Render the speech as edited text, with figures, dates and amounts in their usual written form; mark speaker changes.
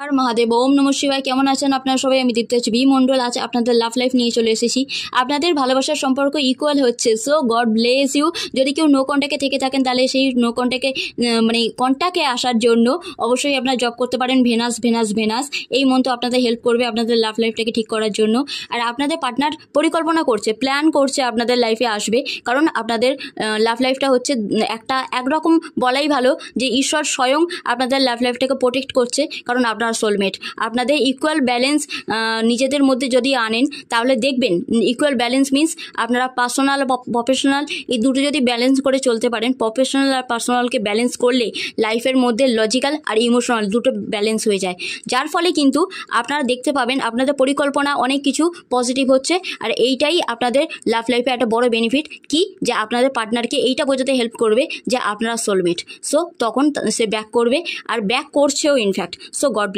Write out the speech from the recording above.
Speaker 1: আর মহাদেব, ওম নমঃ শিবায়। কেমন আছেন আপনারা সবাই? আমি দীপ্তি বি মন্ডল আছে আপনাদের লাভ লাইফ নিয়ে চলে এসেছি। আপনাদের ভালোবাসার সম্পর্ক ইকুয়াল হচ্ছে, সো গড ব্লেস ইউ। যদি কেউ নো কন্ট্যাক্টে থেকে থাকেন তাহলে সেই নো কন্ট্যাক্টে কন্ট্যাক্টে আসার জন্য অবশ্যই আপনারা জব করতে পারেন ভেনাস ভেনাস ভেনাস। এই মন্ত্র আপনাদের হেল্প করবে আপনাদের লাভ লাইফটাকে ঠিক করার জন্য। আর আপনাদের পার্টনার পরিকল্পনা করছে, প্ল্যান করছে আপনাদের লাইফে আসবে, কারণ আপনাদের লাভ লাইফটা হচ্ছে একরকম বলাই ভালো যে ঈশ্বর স্বয়ং আপনাদের লাভ লাইফটাকে প্রোটেক্ট করছে, কারণ আপনার সোলমেট। আপনাদের ইকুয়াল ব্যালেন্স নিজেদের মধ্যে যদি আনেন তাহলে দেখবেন ইকুয়াল ব্যালেন্স মিন্স আপনারা পার্সোনাল প্রফেশনাল এই দুটো যদি ব্যালেন্স করে চলতে পারেন, প্রফেশনাল আর পার্সোনালকে ব্যালেন্স করলে লাইফের মধ্যে লজিক্যাল আর ইমোশনাল দুটো ব্যালেন্স হয়ে যায়, যার ফলে কিন্তু আপনারা দেখতে পাবেন আপনাদের পরিকল্পনা অনেক কিছু পজিটিভ হচ্ছে। আর এইটাই আপনাদের লাভ লাইফে একটা বড় বেনিফিট কি, যে আপনাদের পার্টনারকে এইটা বোঝাতে হেল্প করবে যে আপনারা সোলমেট। সো তখন সে ব্যাক করবে, আর ব্যাক করছেও ইনফ্যাক্ট। So god